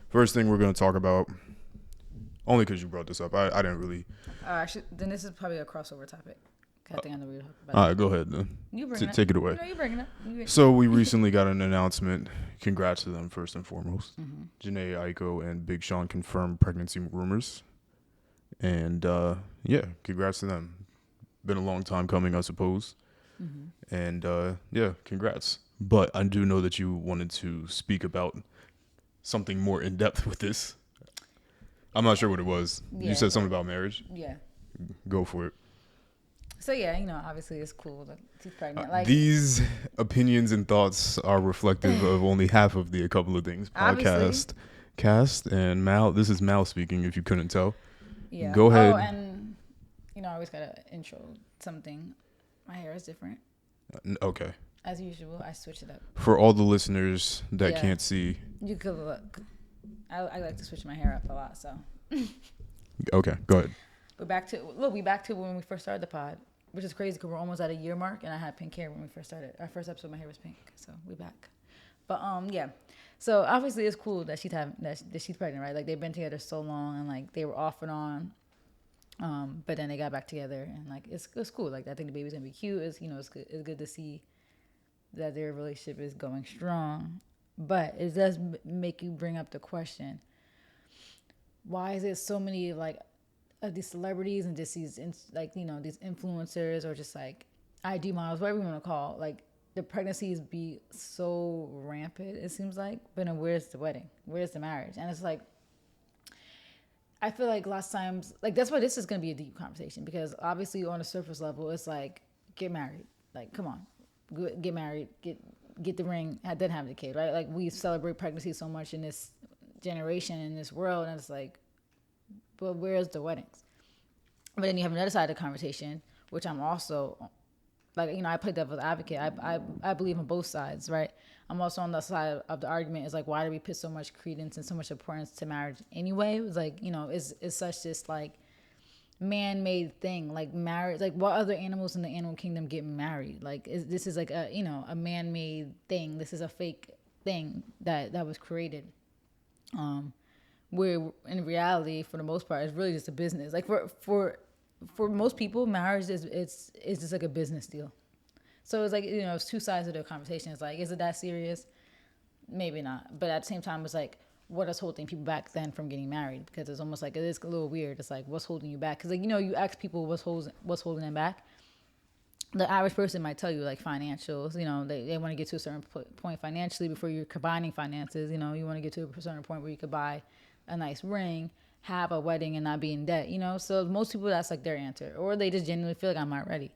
First thing we're going to talk about, only because you brought this up, I didn't really. Actually, then this is probably a crossover topic. I think I know what you're talking about. All right, go ahead then. You bring it. Take it away. No, you bring it. So we recently got an announcement. Congrats to them first and foremost. Mm-hmm. Jhene Aiko and Big Sean confirmed pregnancy rumors, and yeah, congrats to them. Been a long time coming, I suppose. Mm-hmm. And yeah, congrats. But I do know that you wanted to speak about something more in depth with this. I'm not sure what it was. Yeah, you said something about marriage. Yeah. Go for it. So yeah, obviously it's cool that she's pregnant. Like these opinions and thoughts are reflective of only half of the couple of things. Podcast, cast, and Mal. This is Mal speaking. If you couldn't tell. Yeah. Go ahead. Oh, and I always gotta intro something. My hair is different. Okay. As usual, I switch it up. For all the listeners that can't see, you could look. I like to switch my hair up a lot, so. Okay, go ahead. We back to when we first started the pod, which is crazy because we're almost at a year mark, and I had pink hair when we first started. Our first episode, my hair was pink, so we back. But yeah, so obviously it's cool that she's pregnant, right? Like they've been together so long, and like they were off and on, but then they got back together, and like it's cool. Like I think the baby's gonna be cute. It's it's good to see that their relationship is going strong, but it does make you bring up the question: why is it so many like of these celebrities and just these these influencers or just like IG models, whatever you want to call, like the pregnancies be so rampant, it seems like, but then where's the wedding? Where's the marriage? And it's like, I feel like last times, like that's why this is going to be a deep conversation, because obviously on a surface level, it's like, get married. Like, come on, get married, get the ring, then have the kid, right? Like we celebrate pregnancy so much in this generation, in this world, and it's like, but where's the weddings? But then you have another side of the conversation, which I'm also like, I play devil's advocate. I believe on both sides, right? I'm also on the side of the argument is like, why do we put so much credence and so much importance to marriage anyway? It was like, it's such this like man-made thing, like marriage. Like what other animals in the animal kingdom get married? Like this is like a man-made thing. This is a fake thing that was created. Where in reality, for the most part, it's really just a business. Like for most people, marriage is just like a business deal. So it's like, it's two sides of the conversation. It's like, is it that serious? Maybe not. But at the same time, it's like, what is holding people back then from getting married? Because it's almost like, it is a little weird. It's like, what's holding you back? Because like, you ask people what's holding them back. The average person might tell you like financials. They want to get to a certain point financially before you're combining finances. You want to get to a certain point where you could buy a nice ring, have a wedding, and not be in debt, So most people, that's like their answer. Or they just genuinely feel like I'm not ready.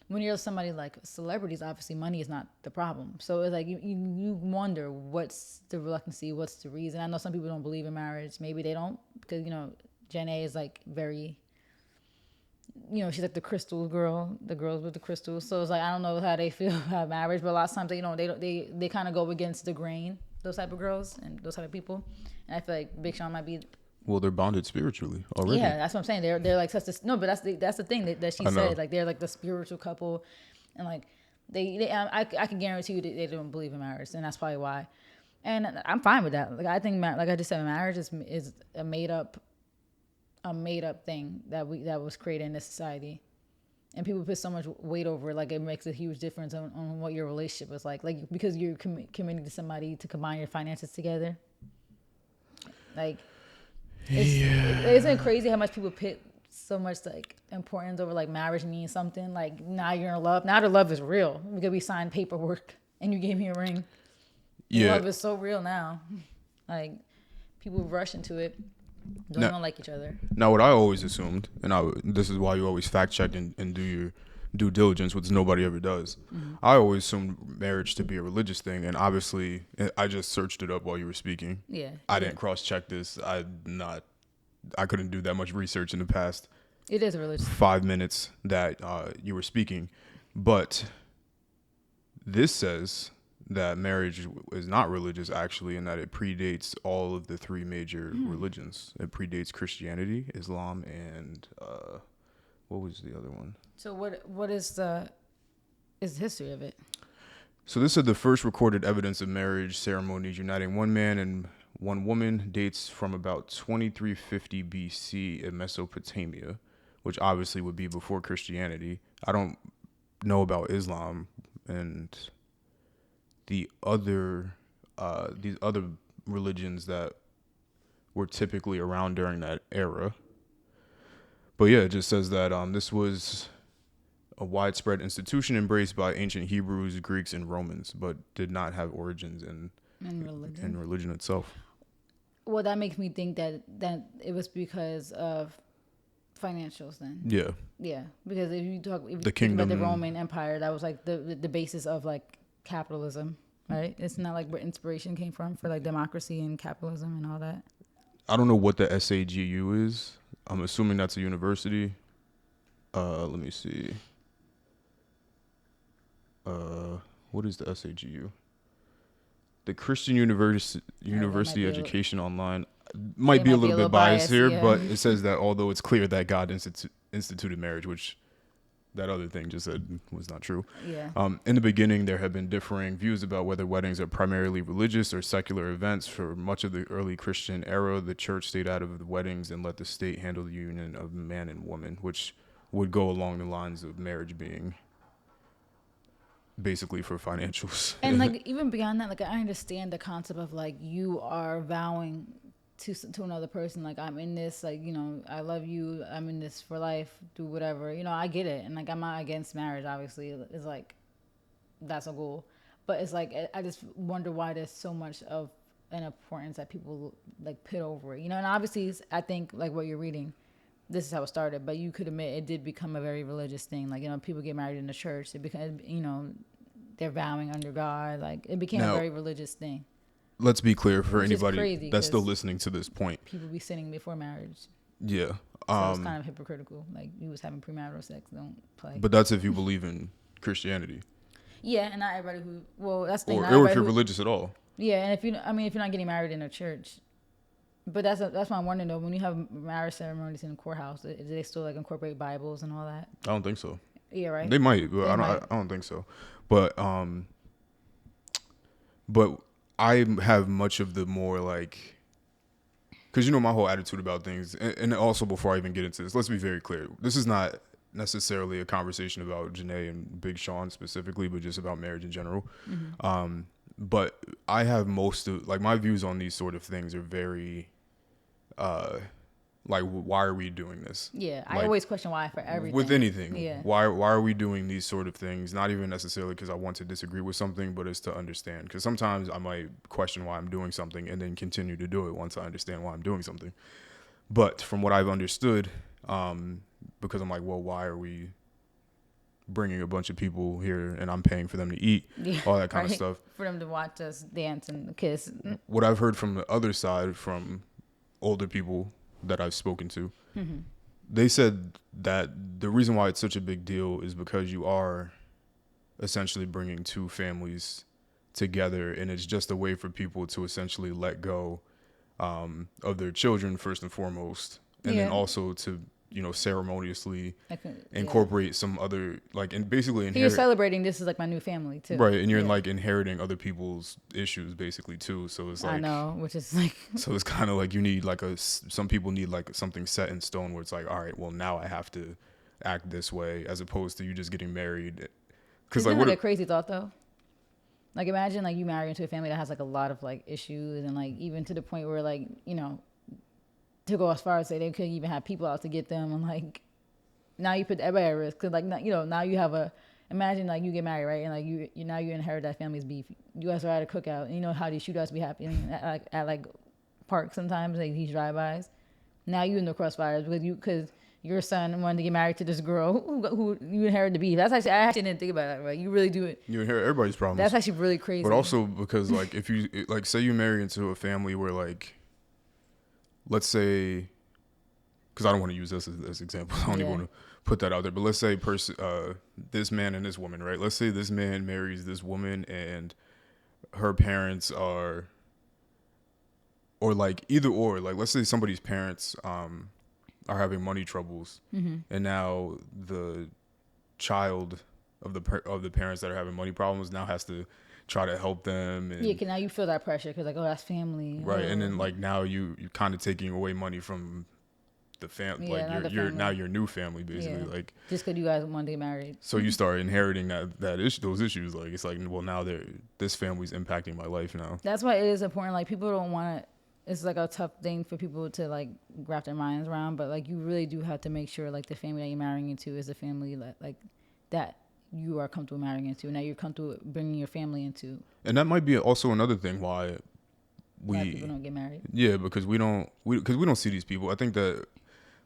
When you're somebody like celebrities, obviously money is not the problem. So it's like you wonder what's the reluctancy, what's the reason. I know some people don't believe in marriage. Maybe they don't, because, Jhene is like very, she's like the crystal girl, the girls with the crystals. So it's like, I don't know how they feel about marriage, but a lot of times they kind of go against the grain, those type of girls and those type of people. And I feel like Big Sean might be. Well, they're bonded spiritually already. Yeah, that's what I'm saying. They're like such a, no, but that's the thing that she said. Like they're like the spiritual couple, and like I can guarantee you that they don't believe in marriage, and that's probably why. And I'm fine with that. Like I think, like I just said, marriage is a made up thing that was created in this society, and people put so much weight over it. Like it makes a huge difference on what your relationship is like because you're committing to somebody to combine your finances together. Like, isn't it crazy how much people put so much like importance over like marriage means something? Like now you're in love. Now the love is real because we signed paperwork and you gave me a ring. Yeah, love is so real now. Like people rush into it. Don't even like each other. Now, what I always assumed, and this is why you always fact check and do your due diligence, which nobody ever does. Mm-hmm. I always assumed marriage to be a religious thing, and obviously, I just searched it up while you were speaking. Yeah, I didn't cross check this. I couldn't do that much research in the past. It is a religious 5 minutes that you were speaking, but this says that marriage is not religious actually, and that it predates all of the three major religions. It predates Christianity, Islam, and what was the other one? So what is the history of it? So this is the first recorded evidence of marriage ceremonies uniting one man and one woman dates from about 2350 BC in Mesopotamia, which obviously would be before Christianity. I don't know about Islam and these other religions that were typically around during that era. But yeah, it just says that this was a widespread institution embraced by ancient Hebrews, Greeks, and Romans, but did not have origins in religion itself. Well, that makes me think that it was because of financials then. Yeah. Yeah, because if you The think kingdom, about the Roman Empire, that was like the basis of like capitalism, right? It's not like where inspiration came from for like democracy and capitalism and all that. I don't know what the SAGU is. I'm assuming that's a university. Let me see. What is the SAGU? The Christian University Education Online might be a little bit biased here, yeah. but it says that although it's clear that God instituted marriage, which that other thing just said was not true. Yeah. In the beginning, there have been differing views about whether weddings are primarily religious or secular events. For much of the early Christian era, the church stayed out of the weddings and let the state handle the union of man and woman, which would go along the lines of marriage being basically for financials. And like even beyond that, like I understand the concept of like you are vowing to another person, like I'm in this, like, you know, I love you, I'm in this for life, do whatever, you know, I get it. And like I'm not against marriage, obviously. It's like that's a goal, but it's like I just wonder why there's so much of an importance that people like put over it, you know. And obviously I think like what you're reading, this is how it started, but you could admit it did become a very religious thing. Like, you know, people get married in the church, it became, you know, they're vowing under God, like it became a very religious thing. Let's be clear for anybody that's still listening to this point. People be sinning before marriage. Yeah. So it's kind of hypocritical. Like you was having premarital sex, don't play. But that's if you believe in Christianity. Yeah, and not everybody who, well, that's the thing. Or if you're religious at all. Yeah, and if you, I mean, if you're not getting married in a church, but that's what I'm wondering though. When you have marriage ceremonies in the courthouse, do they still like incorporate Bibles and all that? I don't think so. Yeah, right. They might, but I don't think so. But I have much of the more like, because you know my whole attitude about things, and also before I even get into this, let's be very clear. This is not necessarily a conversation about Jhene and Big Sean specifically, but just about marriage in general. Mm-hmm. But I have most of like my views on these sort of things are very, like why are we doing this? Yeah, like, I always question why for everything. With anything. Yeah. Why are we doing these sort of things? Not even necessarily because I want to disagree with something, but it's to understand. Because sometimes I might question why I'm doing something and then continue to do it once I understand why I'm doing something. But from what I've understood, because I'm like, well, why are we bringing a bunch of people here and I'm paying for them to eat, all that kind of stuff. For them to watch us dance and kiss. What I've heard from the other side, from older people that I've spoken to, mm-hmm. they said that the reason why it's such a big deal is because you are essentially bringing two families together, and it's just a way for people to essentially let go of their children first and foremost, and then also to, you know, ceremoniously incorporate some other, like, and basically inherit. You're celebrating this is like my new family too, right? And you're like inheriting other people's issues basically too. So it's like, I know, which is like, so it's kind of like you need like some people need like something set in stone where it's like, all right, well now I have to act this way, as opposed to you just getting married. Because like, what a crazy thought though. Like imagine like you marry into a family that has like a lot of like issues, and like even to the point where like, you know, to go as far as say they couldn't even have people out to get them, and like now you put everybody at risk, because like, you know, now you have imagine like you get married, right, and like you now you inherit that family's beef. You guys are at a cookout, and you know how these shootouts be happening at parks sometimes, like these drive-bys. Now you in the crossfires because your son wanted to get married to this girl who you inherit the beef. That's actually, I actually didn't think about that, right? You really do it. You inherit everybody's problems. That's actually really crazy. But also because like if you like say you marry into a family where like, let's say, because I don't want to use this as example. I don't even want to put that out there. But let's say this man and this woman, right? Let's say this man marries this woman and her parents are, or like either or, like let's say somebody's parents are having money troubles, mm-hmm. and now the child of the parents that are having money problems now has to try to help them. And Yeah, 'cause now you feel that pressure because like, oh, that's family. right, Oh. and then like now you're kind of taking away money from the family, Yeah, like not the you're family. now your new family basically, Yeah. like Just because you guys want to get married. so you start inheriting that issue, those issues. Like it's like, well, now this family's impacting my life now. That's why it is important. Like people don't want to. It's like a tough thing for people to like wrap their minds around. But like you really do have to make sure like the family that you're marrying into is a family that you are comfortable marrying into, and that you're comfortable bringing your family into. And that might be also another thing why people don't get married. Yeah, because we don't see these people. I think that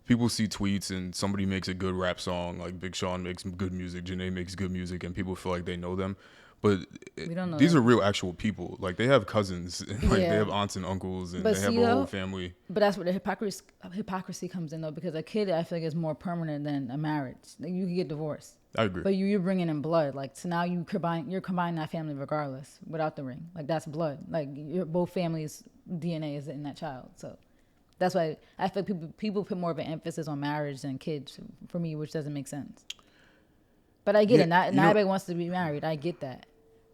people see tweets and somebody makes a good rap song, like Big Sean makes good music, Jhene makes good music, and people feel like they know them. But We don't know these them. are real actual people. Like they have cousins, and like Yeah. they have aunts and uncles, and But they have see, a whole though, family. But that's where the hypocrisy comes in, though, because a kid, I feel like, is more permanent than a marriage. Like, you can get divorced, I agree. but you're bringing in blood. Like, so now you're combining that family regardless, without the ring. Like, that's blood. Like, both families' DNA is in that child. So that's why I feel like people put more of an emphasis on marriage than kids, for me, which doesn't make sense. But I get it. Not everybody wants to be married. I get that.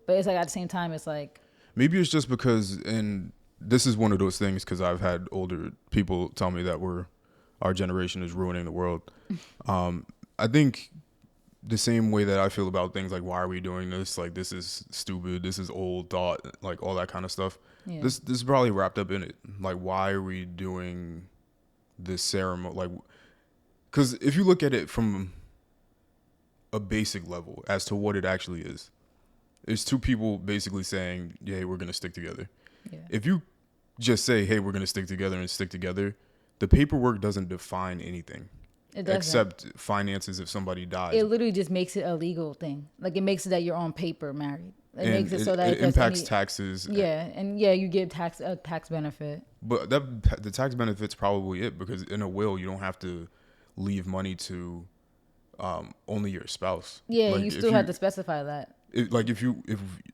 But it's like at the same time, it's like maybe it's just because, and this is one of those things because I've had older people tell me that our generation is ruining the world. I think the same way that I feel about things like, why are we doing this? Like, this is stupid. This is old thought, like all that kind of stuff. Yeah. This is probably wrapped up in it. Like, why are we doing this ceremony? Like, because if you look at it from a basic level as to what it actually is, it's two people basically saying, yeah, hey, we're going to stick together. Yeah. If you just say, hey, we're going to stick together and stick together, the paperwork doesn't define anything. It doesn't. Except finances if somebody dies. It literally just makes it a legal thing. Like, it makes it that you're on paper married. It makes it so that it impacts taxes. Yeah, and you get a tax benefit. But the tax benefit's probably it, because in a will you don't have to leave money to only your spouse. Yeah, like you still have to specify that. If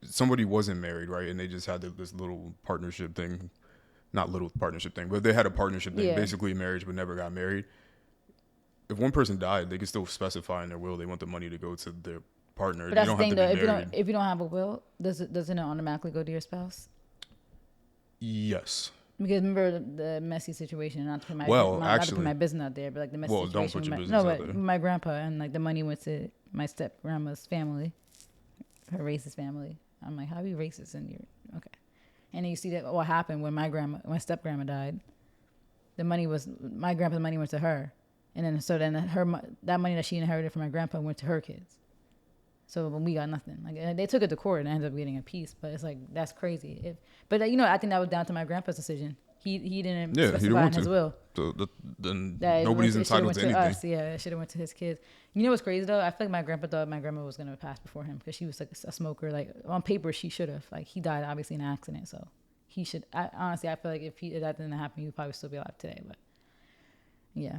somebody wasn't married, right, and they just had this little partnership thing, not little partnership thing, but they had a partnership thing, basically marriage but never got married. If one person died, they could still specify in their will they want the money to go to their partner. But that's the thing, though. If you don't have a will, doesn't it automatically go to your spouse? Yes. Because remember the messy situation. Not to put my business out there, but like the messy situation. Don't put your business out there. My grandpa, and like the money went to my step grandma's family, her racist family. I'm like, how are you racist in your okay? And then you see that what happened when my step grandma died. My grandpa's money went to her, and then that money that she inherited from my grandpa went to her kids. So when we got nothing, like they took it to court and ended up getting a piece, but it's like that's crazy. But I think that was down to my grandpa's decision. He didn't specify in his will. So then nobody's entitled to anything. Us. Yeah, it should have went to his kids. You know what's crazy though? I feel like my grandpa thought my grandma was gonna pass before him because she was like a smoker. Like on paper, she should have. Like he died obviously in an accident, so he should. Honestly, I feel like if that didn't happen, he'd probably still be alive today. But yeah.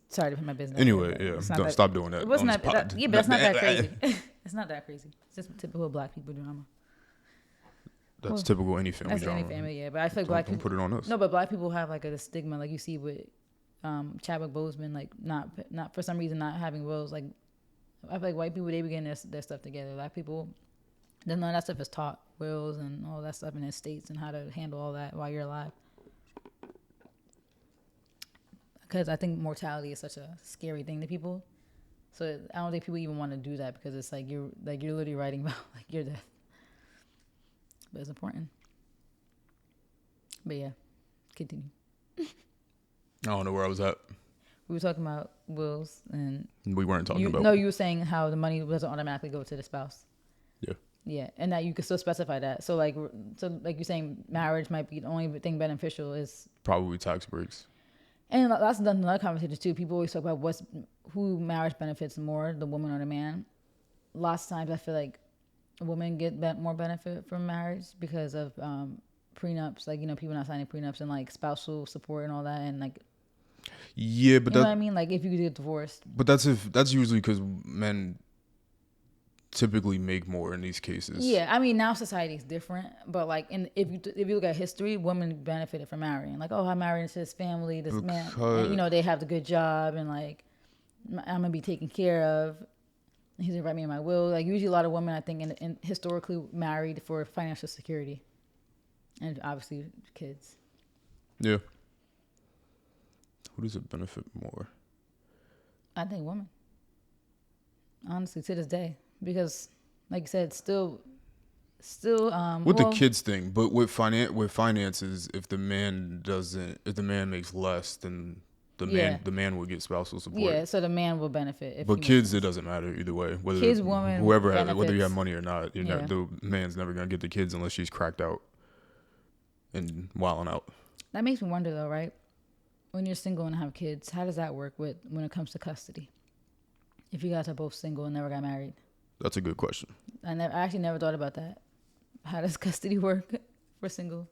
Sorry to put my business. Anyway, stop doing that. It wasn't that, but it's not that crazy. It's not that crazy. It's just typical black people drama. That's typical any family drama. Any family, yeah. But I feel like black people put it on us. No, but black people have like a stigma, like you see with Chadwick Boseman, like not for some reason not having wills. Like I feel like white people, they be getting their stuff together. Black people, then none of that stuff is taught, wills and all that stuff in the States and how to handle all that while you're alive. Because I think mortality is such a scary thing to people, so I don't think people even want to do that because it's like you're literally writing about like your death. But it's important. But yeah, continue. I don't know where I was at. We were talking about wills, and we weren't talking about. No, you were saying how the money doesn't automatically go to the spouse. Yeah. Yeah, and that you could still specify that. So like you're saying, marriage might be the only thing beneficial is probably tax breaks. And that's done in other conversations too. People always talk about who marriage benefits more, the woman or the man. Lots of times I feel like women get more benefit from marriage because of prenups, like people not signing prenups and like spousal support and all that, and like. Yeah, but you know what I mean? Like if you get divorced. But that's usually because men typically make more in these cases. Yeah, I mean now society is different, but like if you look at history, women benefited from marrying. Like, oh, I married into this family, this man, and, they have the good job, and like I'm gonna be taken care of. He didn't write me in my will. Like usually a lot of women, I think, in historically married for financial security, and obviously kids. Yeah. Who does it benefit more? I think women. Honestly, to this day, because like you said, still. With the kids thing, but with finances, if the man makes less, then the man will get spousal support. Yeah, so the man will benefit. But kids, it doesn't matter either way. Whether kids, woman, whoever benefits. whether you have money or not, the man's never gonna get the kids unless she's cracked out and wilding out. That makes me wonder though, right? When you're single and have kids, how does that work when it comes to custody? If you guys are both single and never got married. That's a good question. I actually never thought about that. How does custody work for single?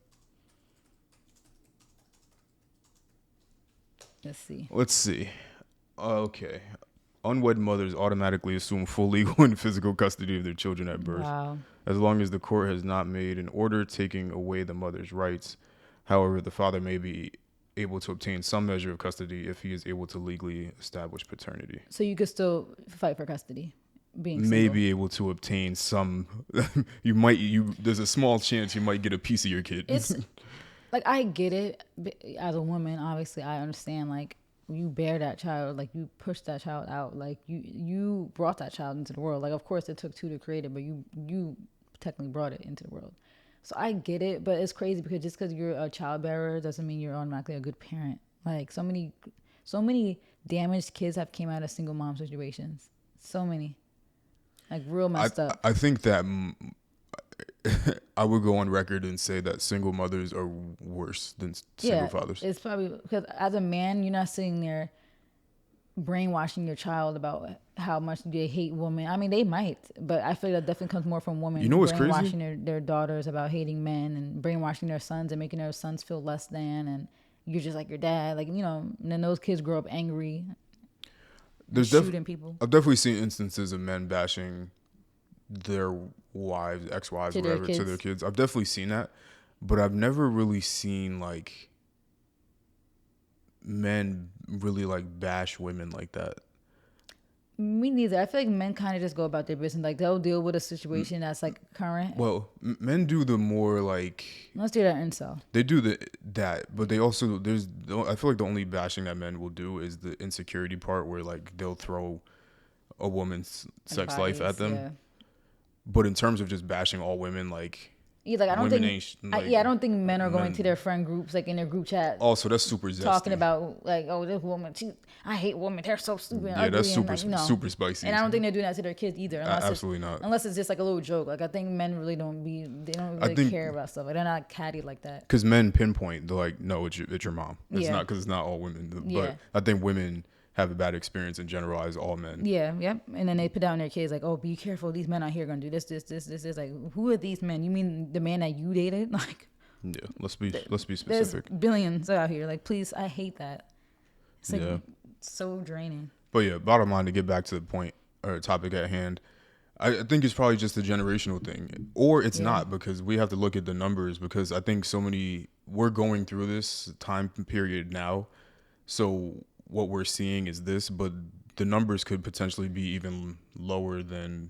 Let's see. Okay. Unwed mothers automatically assume full legal and physical custody of their children at birth. Wow. As long as the court has not made an order taking away the mother's rights. However, the father may be able to obtain some measure of custody if he is able to legally establish paternity. So you could still fight for custody? May be able to obtain some. There's a small chance you might get a piece of your kid. It's like, I get it as a woman. Obviously, I understand. Like, you bear that child, like you push that child out, like you brought that child into the world. Like, of course, it took two to create it, but you technically brought it into the world. So I get it, but it's crazy because just because you're a child bearer doesn't mean you're automatically a good parent. Like, so many damaged kids have came out of single mom situations. So many. Like, real messed up. I think that I would go on record and say that single mothers are worse than single fathers. It's probably because as a man, you're not sitting there brainwashing your child about how much they hate women. I mean, they might, but I feel that definitely comes more from women. You know what's brainwashing crazy? their daughters about hating men and brainwashing their sons and making their sons feel less than, and you're just like your dad. Like, and then those kids grow up angry. Shooting people. I've definitely seen instances of men bashing their wives, ex-wives, whatever, to their kids. I've definitely seen that, but I've never really seen like men really like bash women like that. Me neither. I feel like men kind of just go about their business. Like, they'll deal with a situation that's like current. Well, men do the more like. Let's do that incel. They do that, but they also I feel like the only bashing that men will do is the insecurity part, where like they'll throw a woman's sex life at them. Yeah. But in terms of just bashing all women, like. Yeah, like, I don't think men are going to their friend groups, like in their group chat. Also, that's super zesty. Talking about like, oh, this woman, I hate women. They're so stupid. Yeah, that's super super spicy. And I don't think they're doing that to their kids either. Absolutely not. Unless it's just like a little joke. Like, I think men really don't really care about stuff. Like, they're not catty like that. Because men pinpoint, they're like, no, it's your mom. It's not, because it's not all women. But I think women have a bad experience and generalize all men. Yeah, yep. And then they put down their kids like, oh, be careful. These men out here are going to do this. Like, who are these men? You mean the man that you dated? Like, yeah, let's be specific. There's billions out here. Like, please, I hate that. It's like so draining. But yeah, bottom line, to get back to the point or topic at hand, I think it's probably just a generational thing, or it's not, because we have to look at the numbers, because I think we're going through this time period now. So what we're seeing is this, but the numbers could potentially be even lower than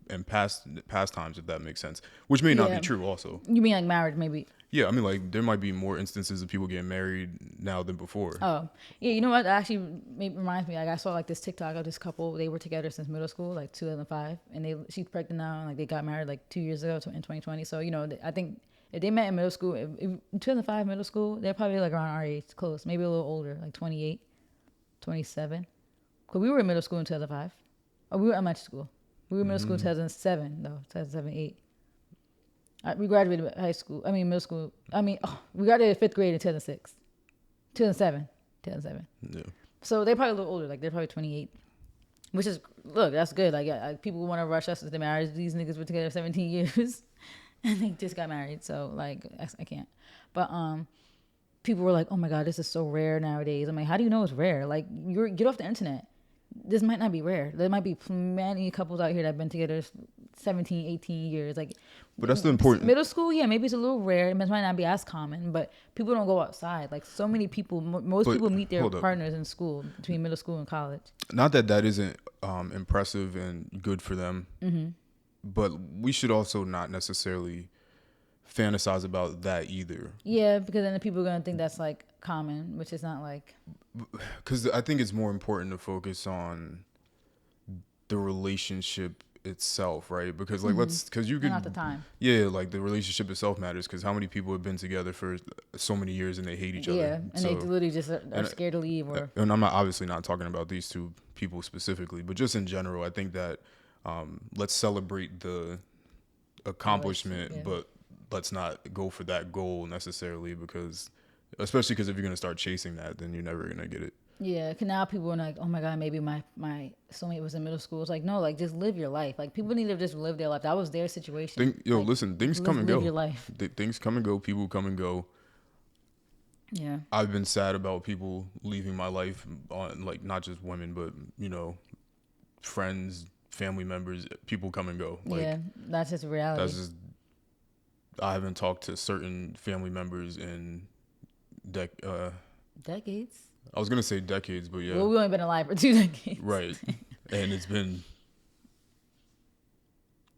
in past times, if that makes sense, which may not be true also. You mean like marriage, maybe? Yeah, I mean, like, there might be more instances of people getting married now than before. Oh, yeah, you know what? That actually reminds me. Like, I saw like this TikTok of this couple. They were together since middle school, like 2005, and she's pregnant now, and like they got married like 2 years ago in 2020. So, I think if they met in middle school, in 2005 middle school, they're probably like around our age, close, maybe a little older, like 28, 27. Because we were in middle school in 2005. Oh, we were in elementary school. We were in middle school in 2007, though, 2007, 8. We graduated middle school. We graduated 5th grade in 2006. 2007. Yeah. So they're probably a little older. Like, they're probably 28. Which is, look, that's good. Like, people want to rush us into marriage. These niggas were together 17 years. And they just got married. So, like, I can't. But, people were like, oh my God, this is so rare nowadays. I'm like, how do you know it's rare? Like, get off the internet. this might not be rare. There might be many couples out here that have been together 17, 18 years. Like, But that's the important. middle school, yeah, maybe it's a little rare. It might not be as common, but people don't go outside. Like, so many people, most But people meet their hold up. partners in school, between middle school and college. Not that that isn't impressive and good for them, but we should also not necessarily fantasize about that either. Yeah, because then the people are going to think that's, like, common, which is not, like... Because I think it's more important to focus on the relationship itself, right? Because like because you could not the time. Yeah, like the relationship itself matters. Because how many people have been together for so many years and they hate each other? Yeah, and they literally just are scared to leave. Or And I'm not obviously not talking about these two people specifically, but just in general, I think that let's celebrate the accomplishment, but let's not go for that goal necessarily, because especially because if you're gonna start chasing that, then you're never gonna get it. yeah, cause now people are like, oh my god, maybe my soulmate was in middle school. It's like, no, like just live your life. Like people need to just live their life. That was their situation. Listen, things come and go. Live your life. Things come and go. People come and go. Yeah, I've been sad about people leaving my life on, like, not just women, but friends, family members. People come and go. Like, yeah, that's just reality. that's just. I haven't talked to certain family members in decades. I was gonna say decades, but yeah. Well, we've only been alive for 2 decades. Right. And it's been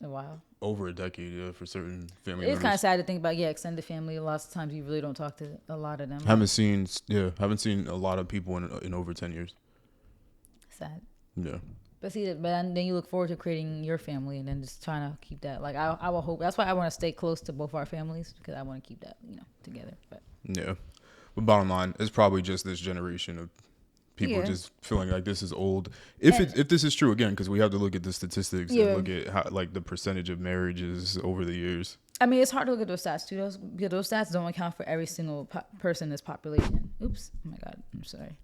a while. over a decade, yeah, for certain family It's members. kind of sad to think about. Yeah, extended family. Lots of times you really don't talk to a lot of them. Haven't seen a lot of people in over 10 years. Sad. Yeah. But then you look forward to creating your family and then just trying to keep that. Like I will hope. That's why I want to stay close to both our families, because I want to keep that together. But Yeah. But bottom line, it's probably just this generation of people just feeling like this is old. If this is true, again, because we have to look at the statistics and look at how, like, the percentage of marriages over the years. I mean, it's hard to look at those stats too, because those stats don't account for every single person in this population. Oops. Oh my God. I'm sorry.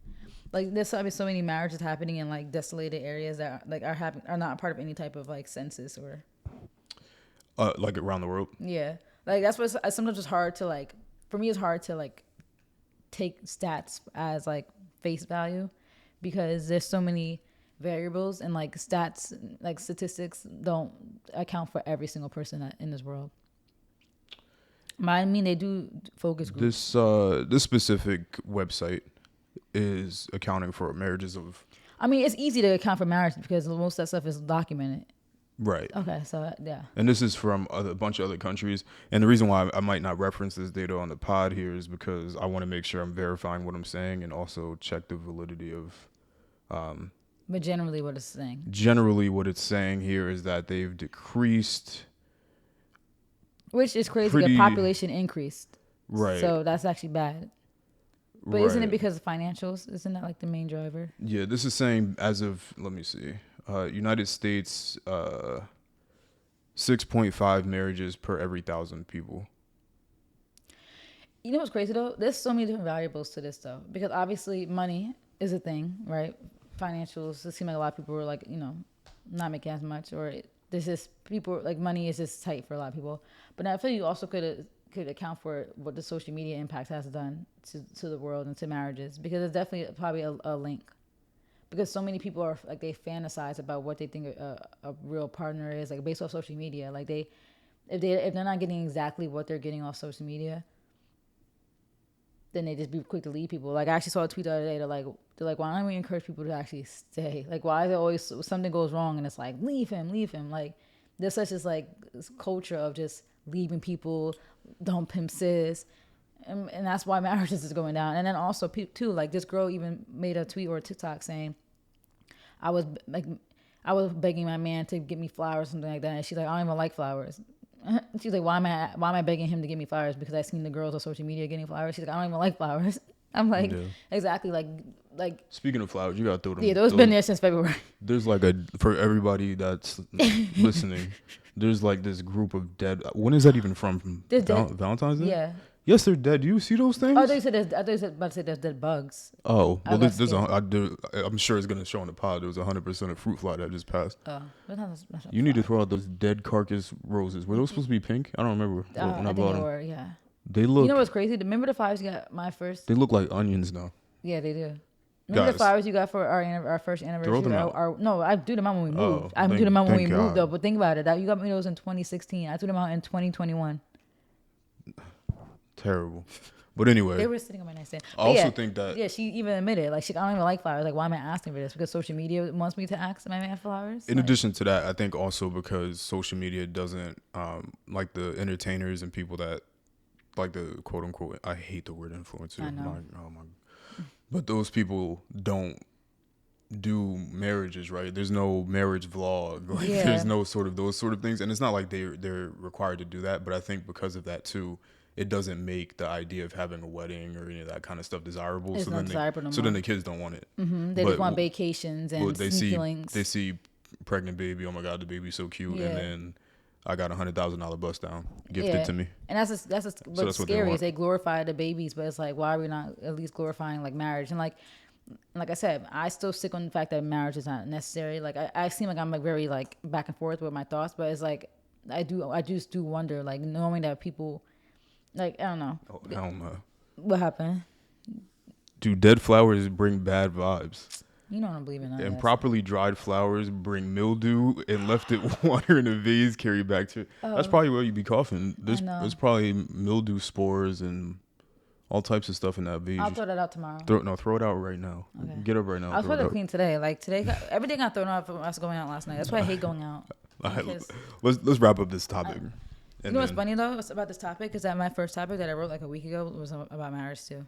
Like there's so many marriages happening in like desolated areas that are not part of any type of like census or like around the world. Yeah, like that's what sometimes it's hard to like. For me, it's hard to like take stats as like face value, because there's so many variables, and like statistics don't account for every single person in this world. I mean, they do focus groups. This specific website is accounting for marriages of. I mean, it's easy to account for marriage because most of that stuff is documented. Right. Okay, so yeah. And this is from a bunch of other countries. And the reason why I might not reference this data on the pod here is because I want to make sure I'm verifying what I'm saying and also check the validity of. But generally, what it's saying. Generally, what it's saying here is that they've decreased. Which is crazy. The population increased. Right. So that's actually bad. But isn't it because of financials? Isn't that like the main driver? Yeah, this is saying as of, let me see, United States, 6.5 marriages per every 1,000 people. You know what's crazy though? There's so many different variables to this though, because obviously money is a thing, right? Financials. It seems like a lot of people are like, not making as much, or there's just people like money is just tight for a lot of people. But I feel you also could account for what the social media impact has done to the world and to marriages, because it's definitely probably a link, because so many people are like, they fantasize about what they think a real partner is, like based off social media. Like if they're not getting exactly what they're getting off social media, then they just be quick to leave people. Like I actually saw a tweet the other day. They're like, why don't we encourage people to actually stay? Like, why is it always something goes wrong and it's like, leave him. Like there's such this culture of just leaving people, don't pimp sis, and that's why marriages is going down. And then also too, like this girl even made a tweet or a TikTok saying, I was begging my man to get me flowers or something like that, and she's like, I don't even like flowers. She's like, why am I begging him to get me flowers? Because I seen the girls on social media getting flowers. She's like, I don't even like flowers. I'm like, exactly, like. Speaking of flowers, you gotta throw them. Yeah, those been there since February. There's like for everybody that's listening. There's like this group of dead. When is that even from? Valentine's Day? Yeah. Yes, they're dead. Do you see those things? Oh, they said about to say there's dead bugs. Oh, well, I'm sure it's gonna show on the pod. There was 100% of fruit fly that just passed. Oh, you need to throw out those dead carcass roses. Were those supposed to be pink? I don't remember. When I bought them. They look. You know what's crazy? Remember the flowers you got my first? They look like onions now. Yeah, they do. Remember the Guys, flowers you got for our first throw anniversary? them out. No, I do them out when we Oh, moved. I do them out when we thank moved though. God. But think about it. That you got me those in 2016. I threw them out in 2021. Terrible. But anyway, They were sitting on my nightstand. I But also yeah, think that yeah, she even admitted like I don't even like flowers. Like why am I asking for this? Because social media wants me to ask, am I have flowers? in Like, addition to that, I think also because social media doesn't like the entertainers and people that like the quote unquote, I hate the word influencer. I know. But those people don't do marriages, right? There's no marriage vlog. Like Yeah. there's no sort of those sort of things. And it's not like they're required to do that, but I think because of that too, it doesn't make the idea of having a wedding or any of that kind of stuff desirable. It's So not then desirable no so more. then the kids don't want it. They just want vacations and They sneaky links. they see pregnant baby. Oh my god, the baby's so cute. Yeah. And then I got $100,000 bust down gifted to me. And that's what's what they scary want. is they glorify the babies, but it's like why are we not at least glorifying like marriage? And like I said, I still stick on the fact that marriage is not necessary. Like I seem like I'm like very like back and forth with my thoughts, but it's like I just do wonder like knowing that people like I don't know Oh, hell no. what happened. Do dead flowers bring bad vibes? You know I don't believe in that. And properly dried flowers bring mildew, and left it water in a vase carry bacteria. That's probably where you be coughing. There's probably mildew spores and all types of stuff in that vase. I'll throw that out tomorrow. Throw it out right now. Okay. Get up right now. I was throw it supposed to out. clean today. Like today, everything got thrown out from us going out last night. That's why I hate going out. All right, Because- let's wrap up this topic. You know what's funny though about this topic is that my first topic that I wrote like a week ago was about marriage too,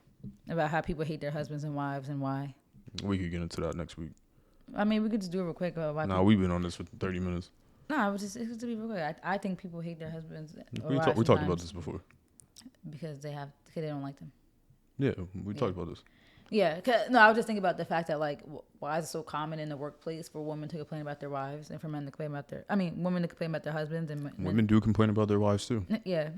about how people hate their husbands and wives and why. We could get into that next week. I mean, we could just do it real quick about why. Nah, we've been on this for 30 minutes. No, I was just it's to be real quick. I think people hate their husbands. Or We wives talked about sometimes this before. because they don't like them. Yeah, we talked about this. Yeah, no, I was just thinking about the fact that like, why is it so common in the workplace for women to complain about their wives and for men to complain about women to complain about their husbands and Women do complain about their wives too. Yeah,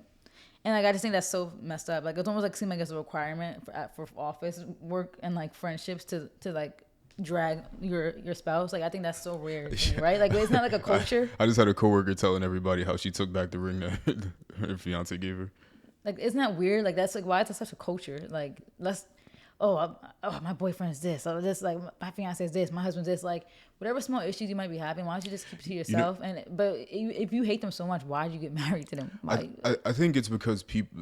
and like I just think that's so messed up. Like it's almost like seems like it's a requirement for office work and like friendships to like drag your spouse. Like I think that's so weird, right? Like it's not like a culture. I just had a coworker telling everybody how she took back the ring that her fiance gave her. Like isn't that weird? Like that's like why is it such a culture? Like let's. My boyfriend is this. Oh, this like my fiance is this. My husband's this. Like whatever small issues you might be having, why don't you just keep it to yourself? But if you hate them so much, why did you get married to them? I think it's because people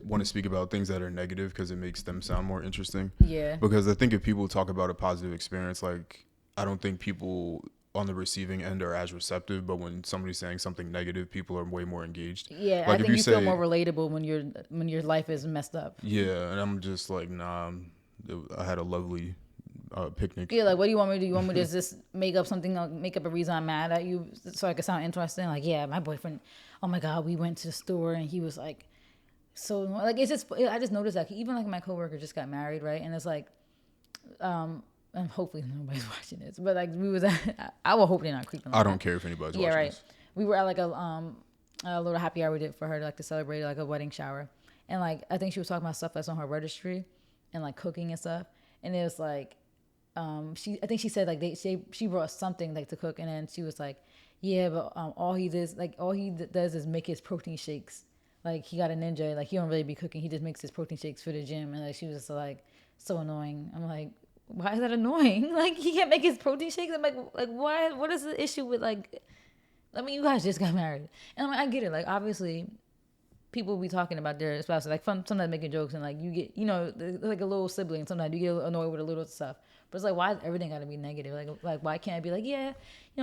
want to speak about things that are negative because it makes them sound more interesting. Yeah. Because I think if people talk about a positive experience, like I don't think people on the receiving end are as receptive, but when somebody's saying something negative, people are way more engaged. Yeah, like I think you feel more relatable when your life is messed up. Yeah, and I'm just like, nah, I had a lovely picnic. Yeah, like what do you want me to do? You want me to just make up something, like, make up a reason I'm mad at you so I can sound interesting? Like, yeah, my boyfriend, oh my God, we went to the store and he was like, so like it's just I just noticed that even like my coworker just got married, right? And it's like, and hopefully nobody's watching this, but like we was at, I will hope they're not creeping. Like I don't care if anybody's watching right. this. We were at like a little happy hour we did for her to celebrate like a wedding shower, and like I think she was talking about stuff that's on her registry, and like cooking and stuff, and it was like, I think she said like she brought something like to cook, and then she was like, yeah, but all he does is make his protein shakes. Like he got a ninja, like he don't really be cooking. He just makes his protein shakes for the gym, and like she was just like so annoying. I'm like, why is that annoying? Like he can't make his protein shakes. I'm like why? What is the issue with like? I mean, you guys just got married, and I'm like, I get it. Like obviously, people be talking about their spouses, like sometimes making jokes, and like you get, like a little sibling. Sometimes you get annoyed with a little stuff. But it's like, why is everything got to be negative? Like why can't I be like, yeah,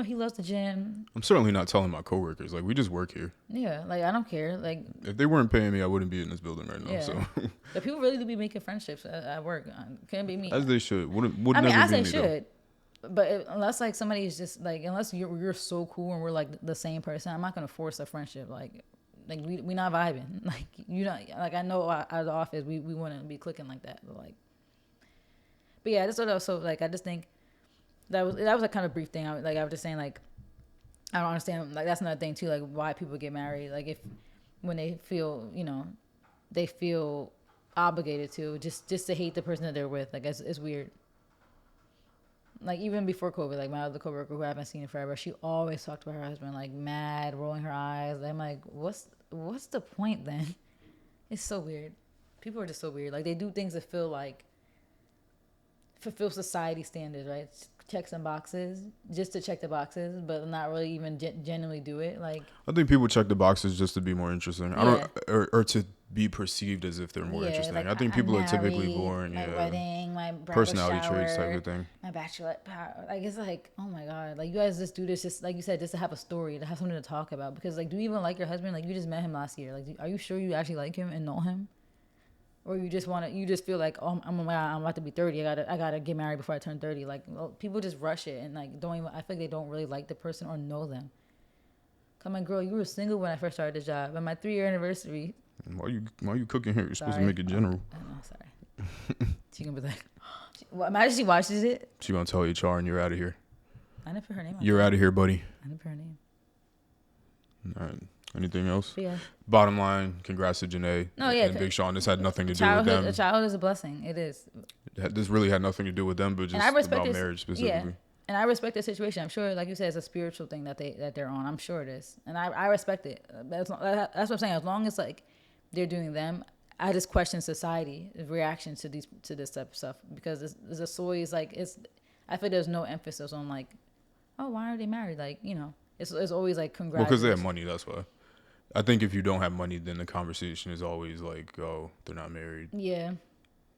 he loves the gym. I'm certainly not telling my coworkers. Like we just work here. Yeah, like I don't care. Like if they weren't paying me, I wouldn't be in this building right now. Yeah. So the people really do be making friendships at work. Can't be me. as they should. Would I mean, never as be they me, should. But unless like somebody is just like, unless you're so cool and we're like the same person, I'm not gonna force a friendship. Like we not vibing. Like like I know out of the office we wouldn't be clicking like that. But yeah, that's what I was so like. I just think that was a kind of brief thing. I was just saying like I don't understand. Like that's another thing too. Like why people get married. Like if when they feel they feel obligated to just to hate the person that they're with. Like it's weird. Like even before COVID, like my other coworker who I haven't seen in forever, she always talked about her husband like mad, rolling her eyes. I'm like, what's the point then? It's so weird. People are just so weird. Like they do things that feel like fulfill society standards, right? Check some boxes just to check the boxes, but not really even genuinely do it. Like, I think people check the boxes just to be more interesting. I yeah, don't, or to be perceived as if they're more yeah, interesting. like I think I'm people are typically married, boring. my Yeah, wedding, my bridal personality traits type shower, of thing. my bachelorette party. Like, it's like, oh my god, like you guys just do this, just like you said, just to have a story, to have something to talk about. Because like, do you even like your husband? Like, you just met him last year. Like, are you sure you actually like him and know him? Or you just want to, you just feel like, oh, I'm about to be 30. I gotta get married before I turn 30. Like, well, people just rush it and like don't even. I feel like they don't really like the person or know them. Come on, girl, you were single when I first started this job. On my 3-year anniversary. Why you cooking here? You're supposed to make it general. I know, sorry. She gonna be like, well, imagine she watches it. She gonna tell HR and you're out of here. I didn't put her name on You're out of here, buddy. I didn't put her name. All right. Anything else? But yeah. Bottom line, congrats to Jhene and Big Sean. This had nothing to do with them. A childhood is a blessing. It is. This really had nothing to do with them, but just about marriage specifically. Yeah. And I respect the situation. I'm sure, like you said, it's a spiritual thing that they're on. I'm sure it is, and I respect it. That's what I'm saying. As long as like they're doing them, I just question society reaction to this type of stuff because there's always like I feel there's no emphasis on like, oh, why are they married? Like, you know, it's always like congratulations. Well, because they have money. That's why. I think if you don't have money, then the conversation is always like, oh, they're not married. Yeah.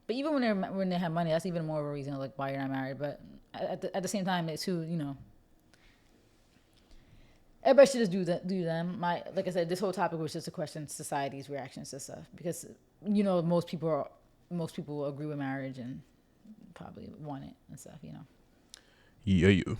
But even when they have money, that's even more of a reason like why you're not married. But at the same time, it's who, you know. Everybody should just do them. Like I said, this whole topic was just a question society's reactions to stuff because you know most people will agree with marriage and probably want it and stuff, you know. Yeah.